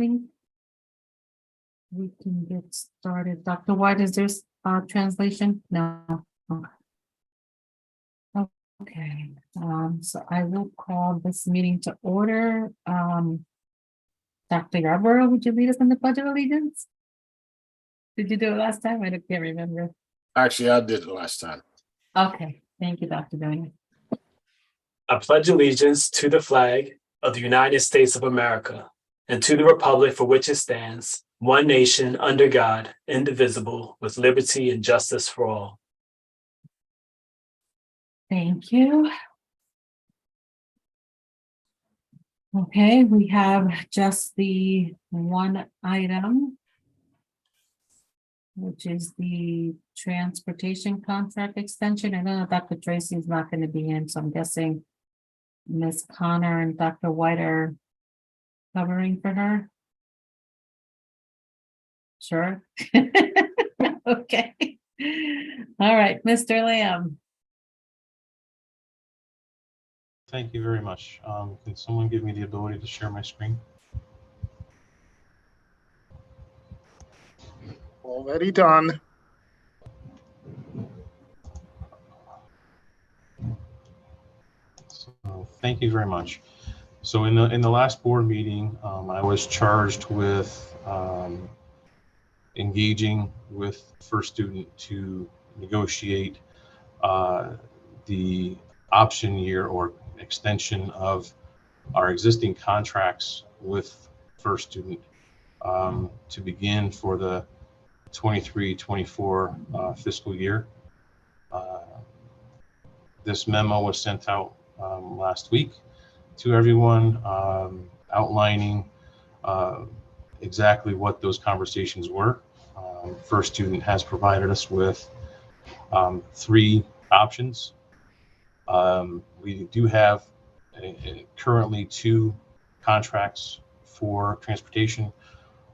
think we can get started. Dr. White, is there translation? No. Okay. So I will call this meeting to order. Dr. Yarborough, would you lead us in the Pledge of Allegiance? Did you do it last time? I can't remember. Actually, I did it last time. Okay, thank you, Dr. Doing. I pledge allegiance to the flag of the United States of America and to the republic for which it stands, one nation under God, indivisible, with liberty and justice for all. Thank you. Okay, we have just the one item, which is the transportation contract extension. I know Dr. Tracy is not going to be in, so I'm guessing Ms. Connor and Dr. White are covering for her. Sure. Okay. All right, Mr. Lamb. Thank you very much. Can someone give me the ability to share my screen? Already done. So thank you very much. So in the last board meeting, I was charged with engaging with First Student to negotiate the option year or extension of our existing contracts with First Student to begin for the 23-24 fiscal year. This memo was sent out last week to everyone, outlining exactly what those conversations were. First Student has provided us with 3 options. We do have currently 2 contracts for transportation,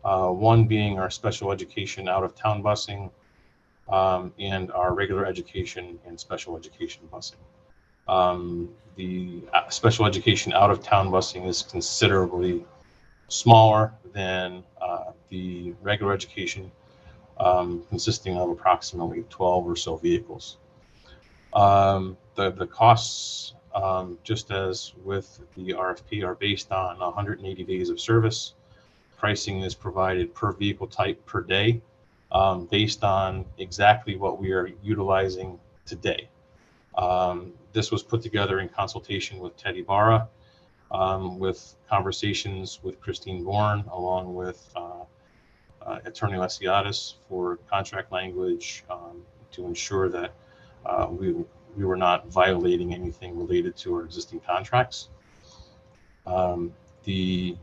one being our special education out of town busing and our regular education and special education busing. The special education out of town busing is considerably smaller than the regular education, consisting of approximately 12 or so vehicles. The costs, just as with the RFP, are based on 180 days of service. Pricing is provided per vehicle type per day, based on exactly what we are utilizing today. This was put together in consultation with Teddy Barra, with conversations with Christine Bourne, along with Attorney Lesiadis for contract language, to ensure that we were not violating anything related to our existing contracts. The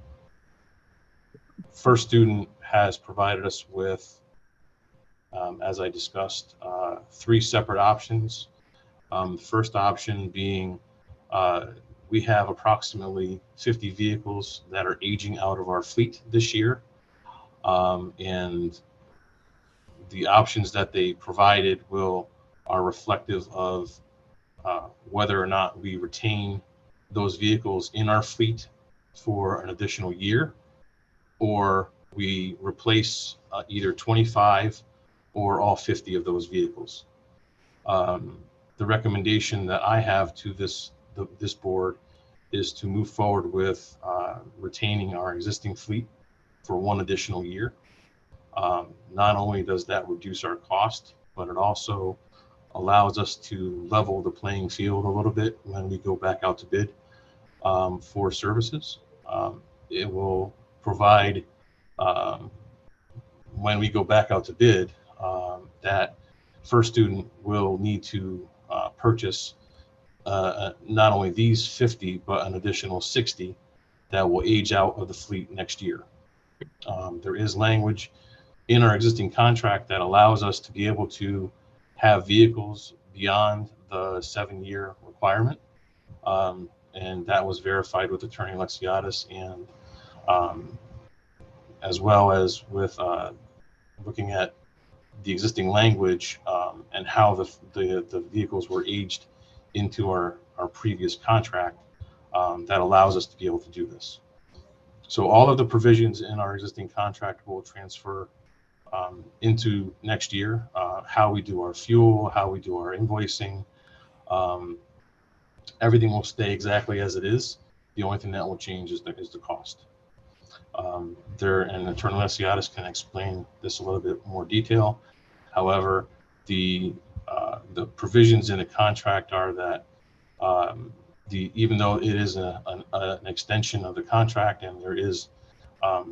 First Student has provided us with, as I discussed, 3 separate options. First option being we have approximately 50 vehicles that are aging out of our fleet this year. And the options that they provided are reflective of whether or not we retain those vehicles in our fleet for an additional year, or we replace either 25 or all 50 of those vehicles. The recommendation that I have to this board is to move forward with retaining our existing fleet for 1 additional year. Not only does that reduce our cost, but it also allows us to level the playing field a little bit when we go back out to bid for services. It will provide, when we go back out to bid, that First Student will need to purchase not only these 50, but an additional 60 that will age out of the fleet next year. There is language in our existing contract that allows us to be able to have vehicles beyond the 7-year requirement. And that was verified with Attorney Lesiadis, and as well as with looking at the existing language and how the vehicles were aged into our previous contract, that allows us to be able to do this. So all of the provisions in our existing contract will transfer into next year. How we do our fuel, how we do our invoicing, everything will stay exactly as it is. The only thing that will change is the cost. And Attorney Lesiadis can explain this a little bit more detail. However, the provisions in the contract are that even though it is an extension of the contract and there is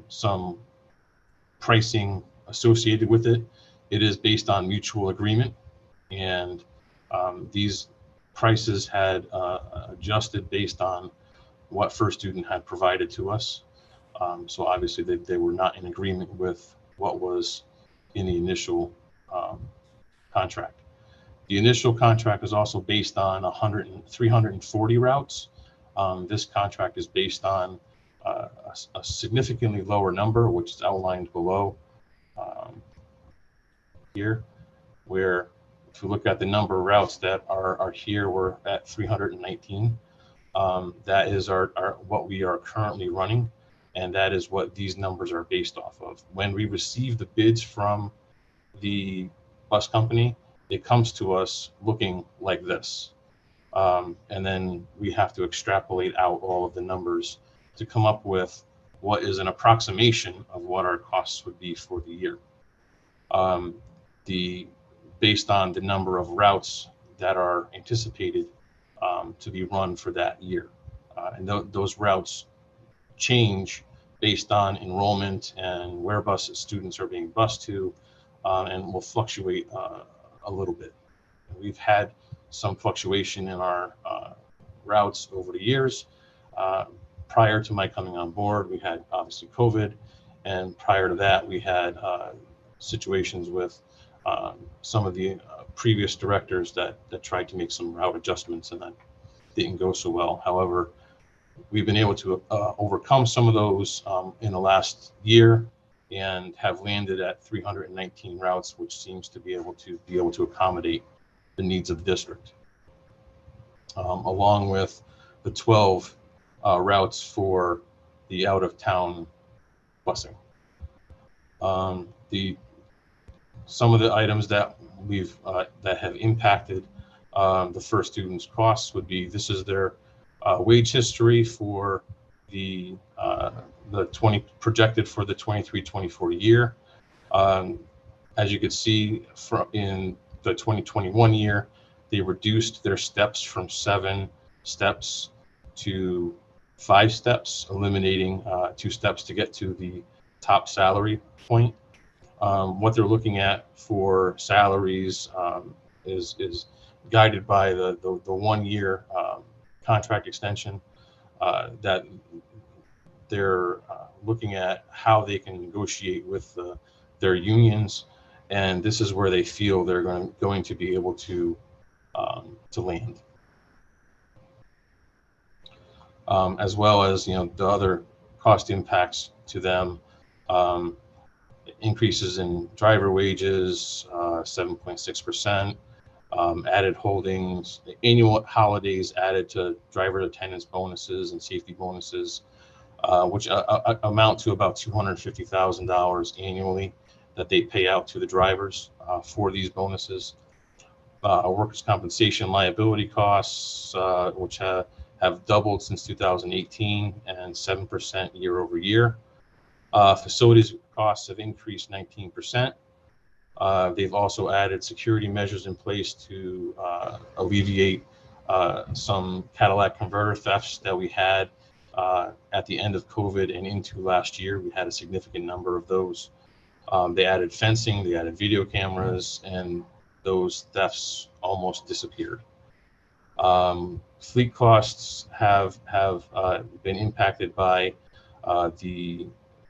some pricing associated with it, it is based on mutual agreement, and these prices had adjusted based on what First Student had provided to us. So obviously they were not in agreement with what was in the initial contract. The initial contract is also based on 340 routes. This contract is based on a significantly lower number, which is outlined below here, where if you look at the number of routes that are here, we're at 319. That is what we are currently running, and that is what these numbers are based off of. When we receive the bids from the bus company, it comes to us looking like this. And then we have to extrapolate out all of the numbers to come up with what is an approximation of what our costs would be for the year. Based on the number of routes that are anticipated to be run for that year. And those routes change based on enrollment and where students are being bused to, and will fluctuate a little bit. We've had some fluctuation in our routes over the years. Prior to my coming on board, we had obviously COVID, and prior to that, we had situations with some of the previous directors that tried to make some route adjustments, and that didn't go so well. However, we've been able to overcome some of those in the last year and have landed at 319 routes, which seems to be able to accommodate the needs of the district, along with the 12 routes for the out-of-town busing. Some of the items that that have impacted the First Student's costs would be, this is their wage history for the projected for the 23-24 year. As you can see, in the 2021 year, they reduced their steps from 7 steps to 5 steps, eliminating 2 steps to get to the top salary point. What they're looking at for salaries is guided by the 1 year contract extension, that they're looking at how they can negotiate with their unions, and this is where they feel they're going to be able to land, as well as the other cost impacts to them. Increases in driver wages, 7.6%, added holdings, annual holidays added to driver attendance bonuses and safety bonuses, which amount to about $250,000 annually that they pay out to the drivers for these bonuses. Workers' compensation liability costs, which have doubled since 2018 and 7% year over year. Facilities costs have increased 19%. They've also added security measures in place to alleviate some Cadillac converter thefts that we had at the end of COVID and into last year. We had a significant number of those. They added fencing, they added video cameras, and those thefts almost disappeared. Fleet costs have been impacted by the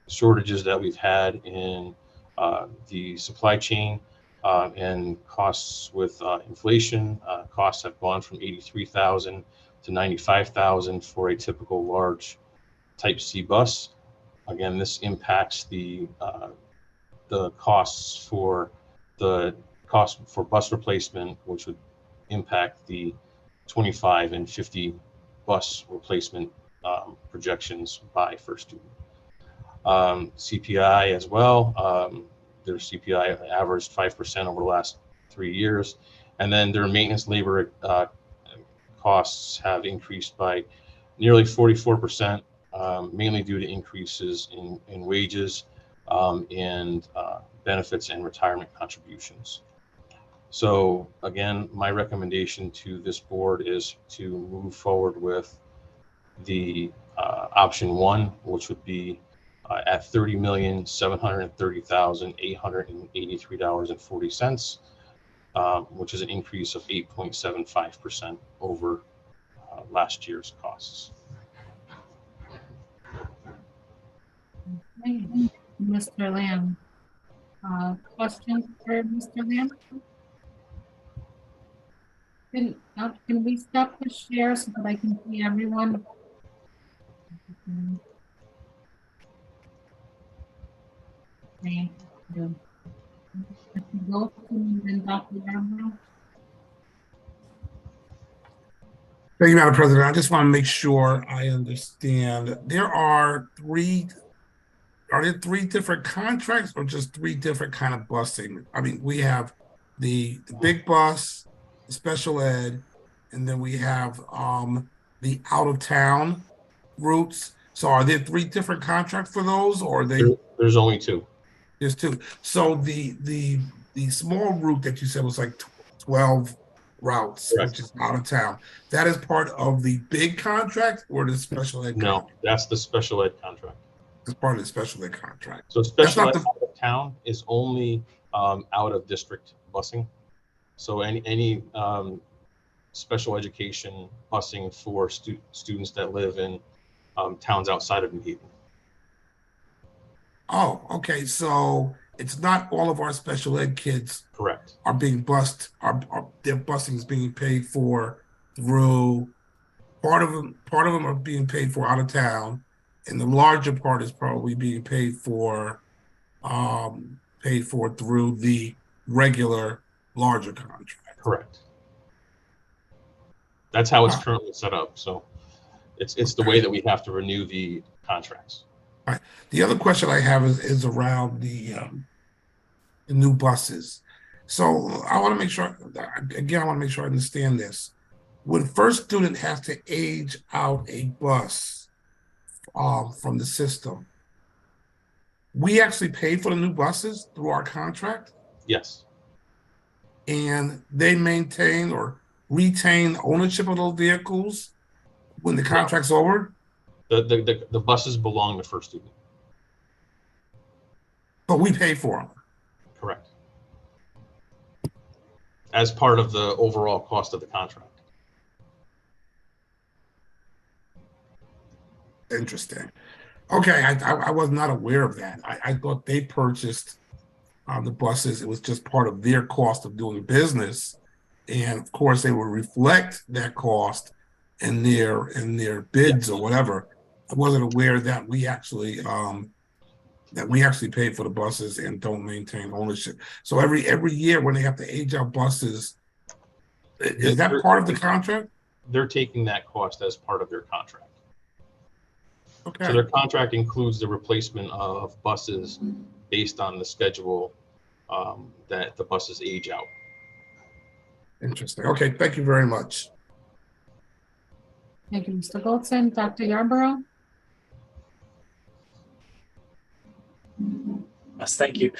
shortages that we've had in the supply chain, and costs with inflation. Costs have gone from $83,000 to $95,000 for a typical large Type C bus. Again, this impacts the costs for bus replacement, which would impact the 25 and 50 bus replacement projections by First Student. CPI as well. Their CPI averaged 5% over the last 3 years. And then their maintenance labor costs have increased by nearly 44%, mainly due to increases in wages and benefits and retirement contributions. So again, my recommendation to this board is to move forward with the option one, which would be at $30,730,883.40, which is an increase of 8.75% over last year's costs. Okay, Mr. Lamb. Question for Mr. Lamb? Can we stop the share so that I can see everyone? Thank you. Go to Dr. Yarborough. Thank you, Madam President. I just want to make sure I understand. Are there three different contracts or just three different kind of busing? I mean, we have the big bus, the special ed, and then we have the out of town routes. So are there three different contracts for those, or are they? There's only two. There's two. So the small route that you said was like 12 routes, Correct. which is out of town. That is part of the big contract or the special ed? No, contract? that's the special ed contract. It's part of the special ed contract. So special ed not out of town is only out of district busing. So any special education busing for students that live in towns outside of New Haven. Oh, okay. So it's not all of our special ed kids Correct. are being bused. Their busing is being paid for through part of them are being paid for out of town, and the larger part is probably being paid for through the regular larger contract. Correct. That's how it's currently set up. So it's the way that we have to renew the contracts. All right. The other question I have is around the new buses. So I want to make sure, again, I understand this. When first student has to age out a bus from the system, we actually pay for the new buses through our contract, Yes. and they maintain or retain ownership of those vehicles when the contract's over, The buses belong to first student. but we pay for them. Correct. As part of the overall cost of the contract. Interesting. Okay, I was not aware of that. I thought they purchased the buses. It was just part of their cost of doing business, and of course they will reflect that cost in their bids or whatever. I wasn't aware that we actually pay for the buses and don't maintain ownership. So every year when they have to age out buses, is that part of the contract? They're taking that cost as part of their contract. Okay. So their contract includes the replacement of buses based on the schedule that the buses age out. Interesting. Okay, thank you very much. Thank you, Mr. Goldson. Dr. Yarborough? Yes, thank you.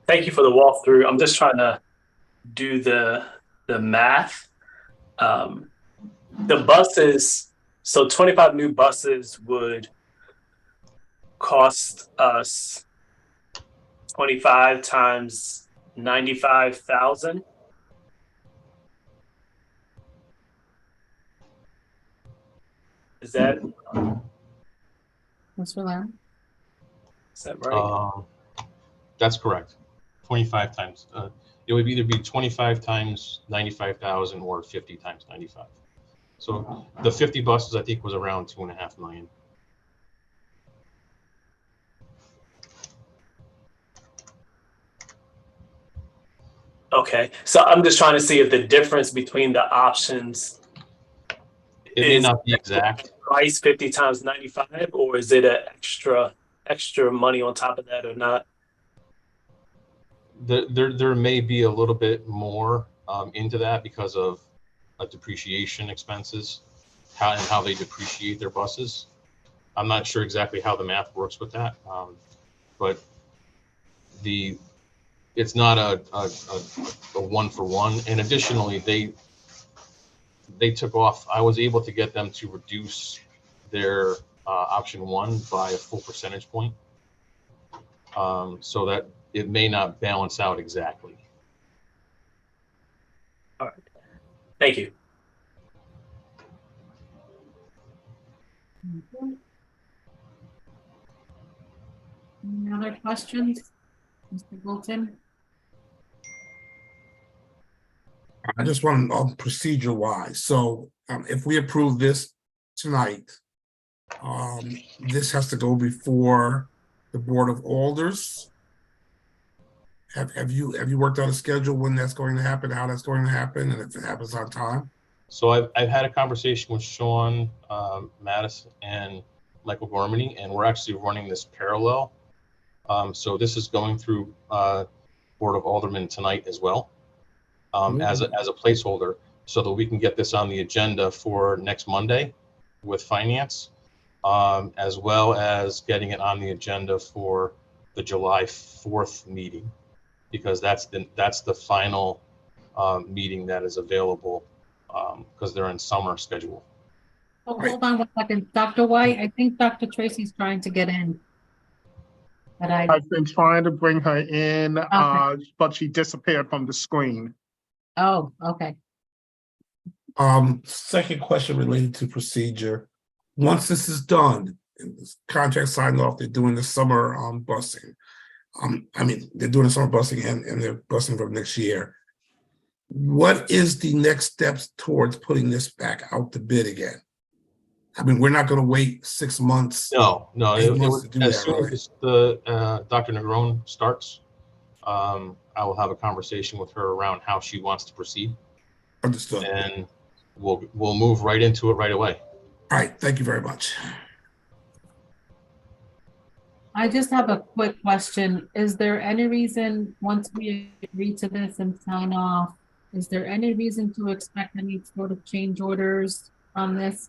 Thank you for the walkthrough. I'm just trying to do the math. The buses, so 25 new buses would cost us 25 times 95,000. Is that Mr. Lamb? right? That's correct. 25 times. It would either be 25 times 95,000 or 50 times 95. So the 50 buses, I think, was around 2.5 million. Okay, so I'm just trying to see if the difference between the options It may is not be exact. price 50 times 95, or is it an extra extra money on top of that or not? There may be a little bit more into that because of depreciation expenses, how they depreciate their buses. I'm not sure exactly how the math works with that, but it's not a one for one. And additionally, they took off. I was able to get them to reduce their option one by a full percentage point, so that it may not balance out exactly. All right. Thank you. Any other questions? Mr. Bolton? I just want procedure wise. So if we approve this tonight, this has to go before the Board of Alders. Have you worked out a schedule when that's going to happen, how that's going to happen, and if it happens on time? So I've had a conversation with Sean Mattis and Michael Gormany, and we're actually running this parallel. So this is going through Board of Aldermen tonight as well, as a placeholder, so that we can get this on the agenda for next Monday with finance, as well as getting it on the agenda for the July 4th meeting, because that's the final meeting that is available, because they're in summer schedule. Oh, hold on 1 second. Dr. White, I think Dr. Tracy's trying to get in. But I've been trying to bring her in, Okay. but she disappeared from the screen. Oh, okay. Second question related to procedure. Once this is done, and this contract signed off, they're doing the summer busing. I mean, they're doing the summer busing and they're busing for next year. What is the next steps towards putting this back out to bid again? I mean, we're not going to wait 6 months. No, It wants to do as that, soon right? as the Dr. Negron starts, I will have a conversation with her around how she wants to proceed, Understood. and we'll move right into it right away. All right, thank you very much. I just have a quick question. Is there any reason, once we agree to this and sign off, is there any reason to expect any sort of change orders on this?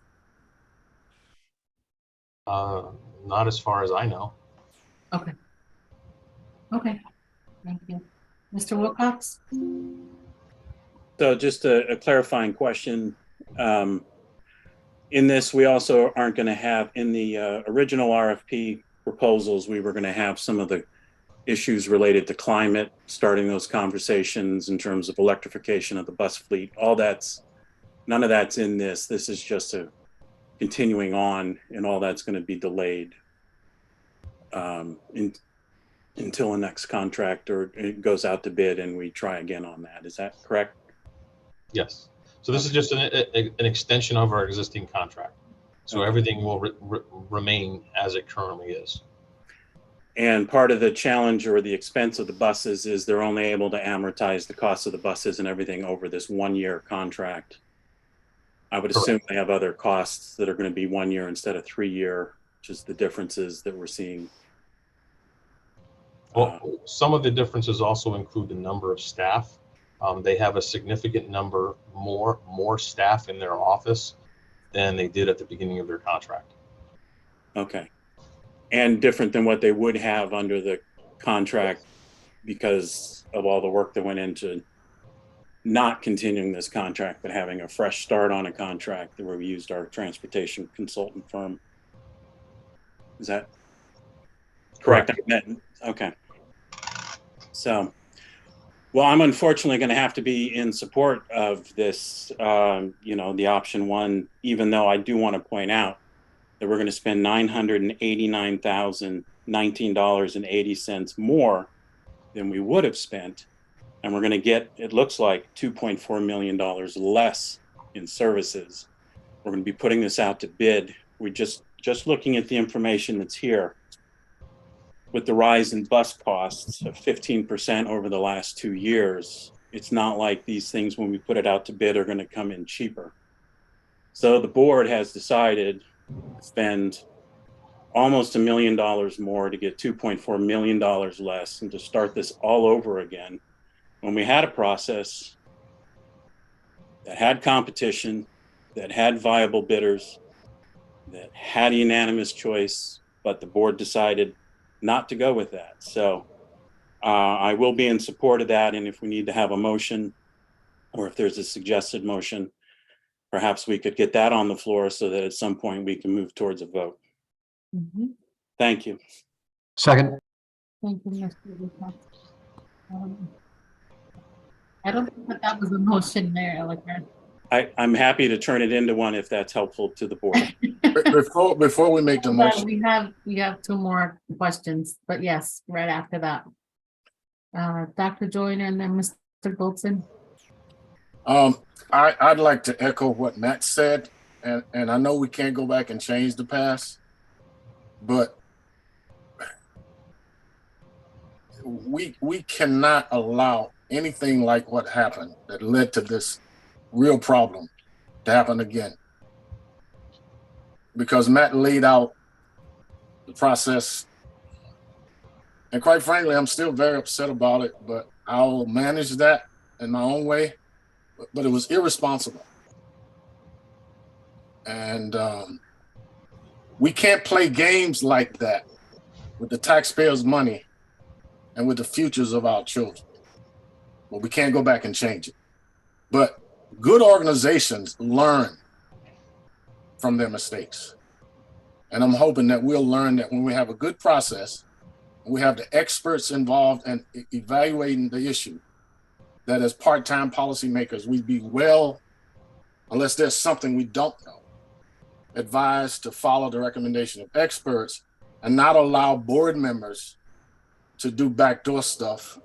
Not as far as I know. Okay. Okay, thank you. Mr. Wilcox? So just a clarifying question. In this, we also aren't going to have, in the original RFP proposals, we were going to have some of the issues related to climate, starting those conversations in terms of electrification of the bus fleet. None of that's in this. This is just a continuing on, and all that's going to be delayed until the next contract or it goes out to bid and we try again on that. Is that correct? Yes. So this is just an extension of our existing contract. So everything will remain as it currently is. And part of the challenge or the expense of the buses is they're only able to amortize the cost of the buses and everything over this 1 year contract. I would assume they have other costs that are going to be 1 year instead of 3 year, which is the differences that we're seeing. Well, some of the differences also include the number of staff. They have a significant number more staff in their office than they did at the beginning of their contract. Okay. And different than what they would have under the contract because of all the work that went into not continuing this contract, but having a fresh start on a contract where we used our transportation consultant firm. Is that correct? Okay. So, well, I'm unfortunately going to have to be in support of this, the option one, even though I do want to point out that we're going to spend $989,019.80 more than we would have spent. And we're going to get, it looks like, $2.4 million less in services. We're going to be putting this out to bid. We just looking at the information that's here, with the rise in bus costs of 15% over the last 2 years, it's not like these things, when we put it out to bid, are going to come in cheaper. So the board has decided to spend almost $1 million more to get $2.4 million less and to start this all over again when we had a process that had competition, that had viable bidders, that had a unanimous choice, but the board decided not to go with that. So I will be in support of that. And if we need to have a motion, or if there's a suggested motion, perhaps we could get that on the floor so that at some point we can move towards a vote. Mhm. Thank you. Second. Thank you, Mr. Luca. I don't think that was a motion there, Eliker. I'm happy to turn it into one if that's helpful to the board. Before we make the motion, We have two more questions, but yes, right after that. Dr. Joyner and then Mr. Goldson. I'd like to echo what Matt said, and I know we can't go back and change the past, but we cannot allow anything like what happened that led to this real problem to happen again. Because Matt laid out the process, and quite frankly, I'm still very upset about it, but I'll manage that in my own way. But it was irresponsible. And we can't play games like that with the taxpayers' money and with the futures of our children. Well, we can't go back and change it. But good organizations learn from their mistakes. And I'm hoping that we'll learn that when we have a good process, we have the experts involved in evaluating the issue, that as part-time policymakers, we'd be well, unless there's something we don't know, advised to follow the recommendation of experts and not allow board members to do backdoor stuff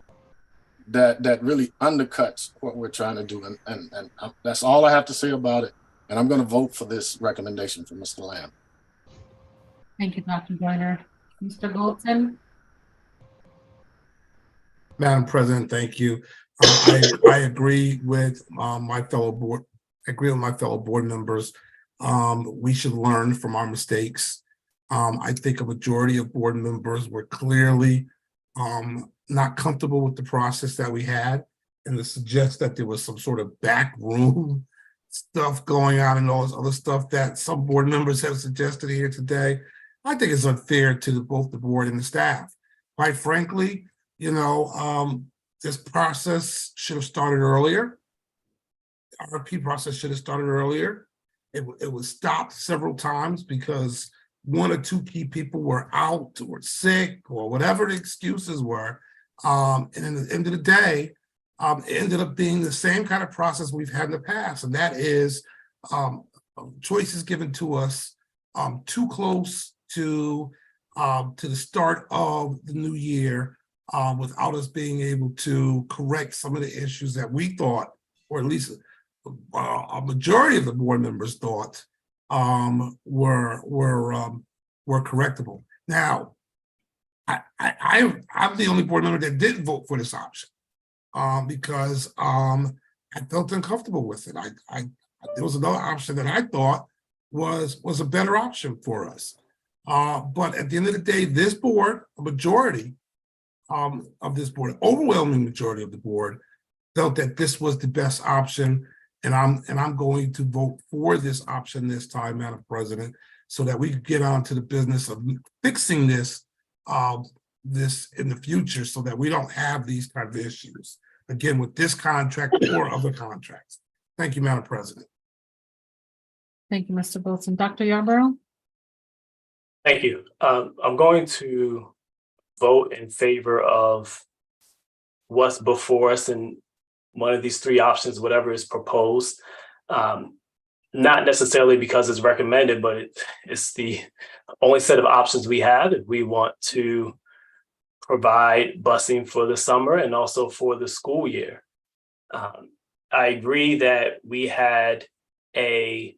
that really undercuts what we're trying to do. And that's all I have to say about it. And I'm going to vote for this recommendation from Mr. Lamb. Thank you, Dr. Joyner. Mr. Goldson. Madam President, thank you. I agree with my fellow board. Members. We should learn from our mistakes. I think a majority of board members were clearly not comfortable with the process that we had, and to suggest that there was some sort of backroom stuff going on and all this other stuff that some board members have suggested here today, I think it's unfair to both the board and the staff. Quite frankly, this process should have started earlier. The RFP process should have started earlier. It was stopped several times because one or two key people were out or sick or whatever the excuses were. And at the end of the day, it ended up being the same kind of process we've had in the past. And that is choices given to us too close to the start of the new year, without us being able to correct some of the issues that we thought, or at least a majority of the board members thought were correctable. Now, I'm the only board member that didn't vote for this option because I felt uncomfortable with it. There was another option that I thought was a better option for us. But at the end of the day, this board, a majority of this board, overwhelming majority of the board, felt that this was the best option, and I'm going to vote for this option this time, Madam President, so that we can get on to the business of fixing this in the future, so that we don't have these kind of issues again with this contract or other contracts. Thank you, Madam President. Thank you, Mr. Goldson. Dr. Yarborough. Thank you. I'm going to vote in favor of what's before us in one of these three options, whatever is proposed. Not necessarily because it's recommended, but it's the only set of options we have if we want to provide busing for the summer and also for the school year. I agree that we had a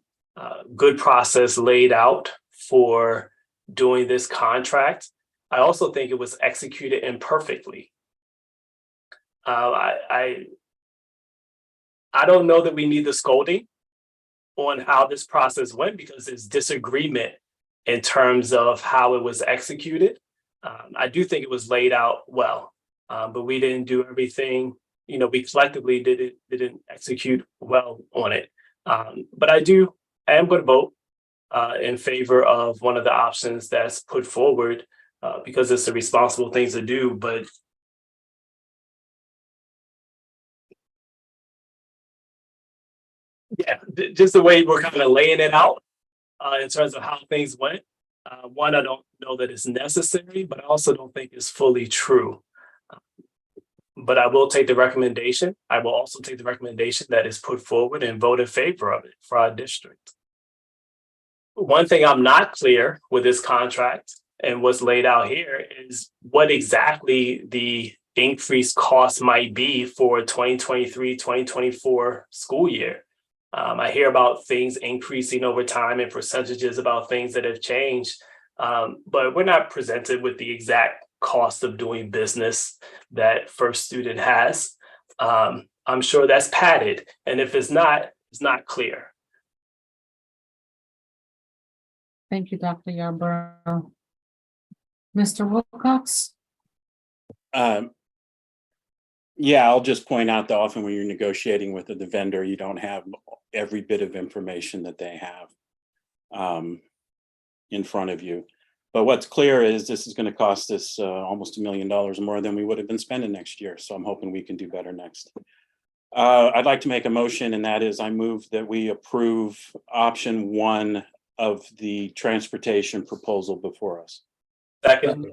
good process laid out for doing this contract. I also think it was executed imperfectly. I don't know that we need the scolding on how this process went because there's disagreement in terms of how it was executed. I do think it was laid out well, but we didn't do everything. We collectively didn't execute well on it. But I am going to vote in favor of one of the options that's put forward because it's a responsible thing to do. But yeah, just the way we're kind of laying it out in terms of how things went. One, I don't know that it's necessary, but I also don't think it's fully true. But I will take the recommendation. I will also take the recommendation that is put forward and vote in favor of it for our district. One thing I'm not clear with this contract and what's laid out here is what exactly the increased cost might be for 2023-2024 school year. I hear about things increasing over time and percentages about things that have changed, but we're not presented with the exact cost of doing business that First Student has. I'm sure that's padded, and if it's not clear. Thank you, Dr. Yarborough. Mr. Wilcox? Yeah, I'll just point out that often when you're negotiating with the vendor, you don't have every bit of information that they have in front of you. But what's clear is this is going to cost us almost $1 million more than we would have been spending next year. So I'm hoping we can do better next. I'd like to make a motion, and that is I move that we approve option 1 of the transportation proposal before us. Second.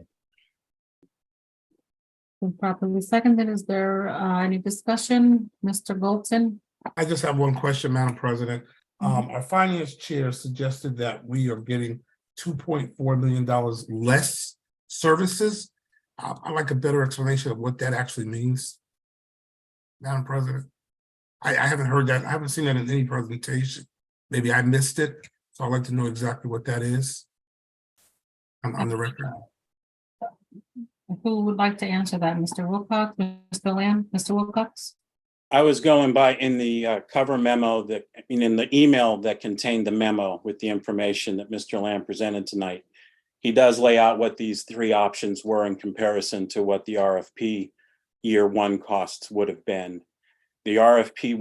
Been properly seconded. Is there any discussion? Mr. Golton? I just have one question, Madam President. Our finance chair suggested that we are getting $2.4 million less services. I'd like a better explanation of what that actually means, Madam President. I haven't heard that. I haven't seen that in any presentation. Maybe I missed it. So I'd like to know exactly what that is on the record. Who would like to answer that? Mr. Wilcox, Mr. Lamb, Mr. Wilcox? I was going by in the cover memo in the email that contained the memo with the information that Mr. Lamb presented tonight. He does lay out what these 3 options were in comparison to what the RFP year 1 costs would have been. The RFP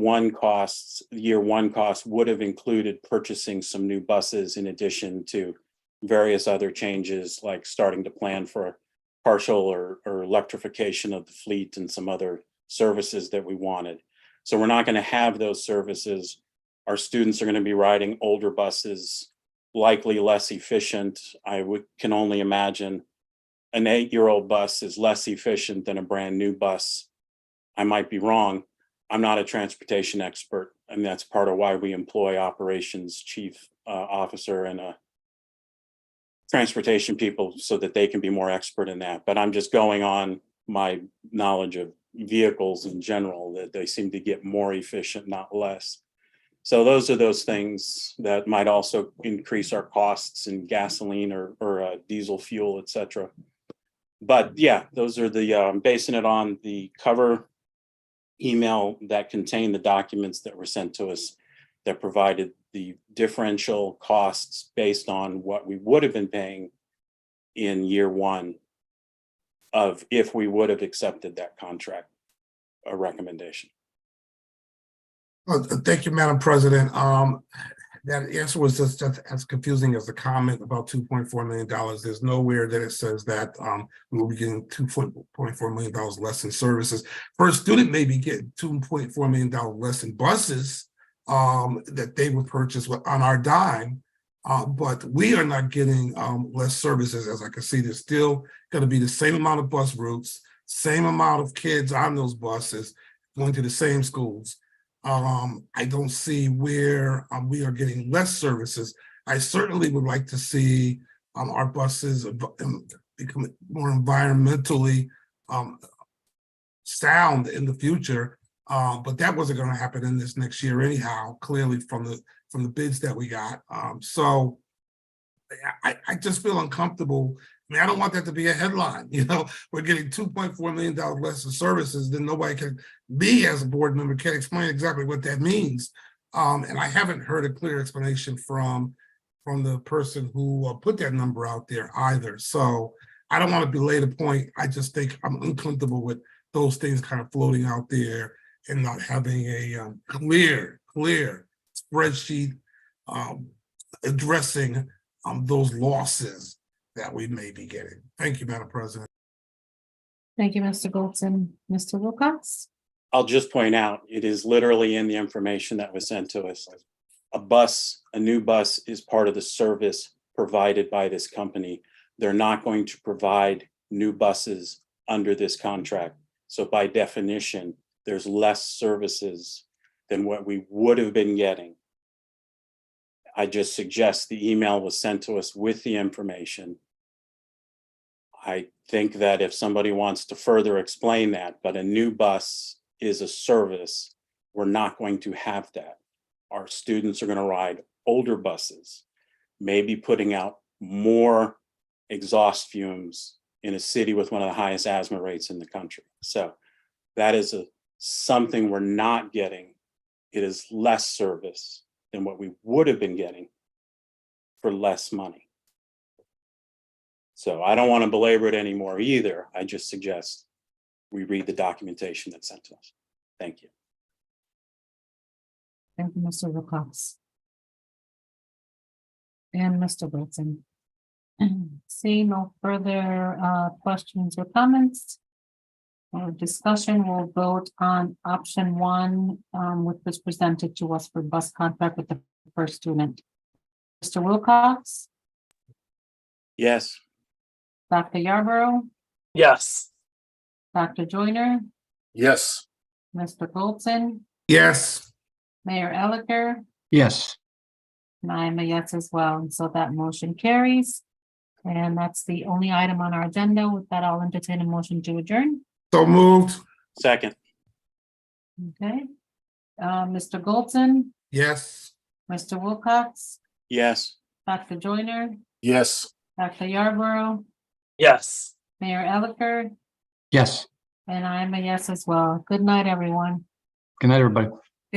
year one costs would have included purchasing some new buses in addition to various other changes, like starting to plan for partial or electrification of the fleet and some other services that we wanted. So we're not going to have those services. Our students are going to be riding older buses, likely less efficient. Can only imagine an 8-year-old bus is less efficient than a brand new bus. I might be wrong. I'm not a transportation expert, and that's part of why we employ operations chief officer and a transportation people so that they can be more expert in that. But I'm just going on my knowledge of vehicles in general, that they seem to get more efficient, not less. So those are those things that might also increase our costs in gasoline or diesel fuel, et cetera. But yeah, those are the basing it on the cover email that contained the documents that were sent to us that provided the differential costs based on what we would have been paying in year 1 of if we would have accepted that contract recommendation. Well, thank you, Madam President. That answer was just as confusing as the comment about $2.4 million. There's nowhere that it says that we will be getting $2.4 million less in services. First Student may be getting $2.4 million less in buses that they would purchase on our dime, but we are not getting less services. As I can see, there's still going to be the same amount of bus routes, same amount of kids on those buses going to the same schools. I don't see where we are getting less services. I certainly would like to see our buses become more environmentally sound in the future, but that wasn't going to happen in this next year anyhow, clearly from the bids that we got. So I just feel uncomfortable. I mean, I don't want that to be a headline. We're getting $2.4 million less in services, then nobody can, me as a board member, can't explain exactly what that means. And I haven't heard a clear explanation from from the person who put that number out there either. So I don't want to belay the point. I just think I'm uncomfortable with those things kind of floating out there and not having a clear spreadsheet addressing those losses that we may be getting. Thank you, Madam President. Thank you, Mr. Goldson. Mr. Wilcox? I'll just point out, it is literally in the information that was sent to us. A new bus is part of the service provided by this company. They're not going to provide new buses under this contract. So by definition, there's less services than what we would have been getting. I just suggest the email was sent to us with the information. I think that if somebody wants to further explain that, but a new bus is a service, we're not going to have that. Our students are going to ride older buses, maybe putting out more exhaust fumes in a city with one of the highest asthma rates in the country. So that is something we're not getting. It is less service than what we would have been getting for less money. So I don't want to belabor it anymore either. I just suggest we read the documentation that's sent to us. Thank you. Thank you, Mr. Wilcox. And Mr. Wilson. See no further questions or comments or discussion, we'll vote on option one, which was presented to us for bus contract with the first student. Mr. Wilcox, Yes. Dr. Yarborough, Yes. Dr. Joyner, Yes. Mr. Goldson, Yes. Mayor Elicker, Yes. and I am a yes as well, and so that motion carries. And that's the only item on our agenda. With that, I'll entertain a motion to adjourn. So moved. Second. Okay. Mr. Goldson, Yes. Mr. Wilcox, Yes. Dr. Joyner, Yes. Dr. Yarborough, Yes. Mayor Elicker, Yes. and I am a yes as well. Good night, everyone. Good night, everybody.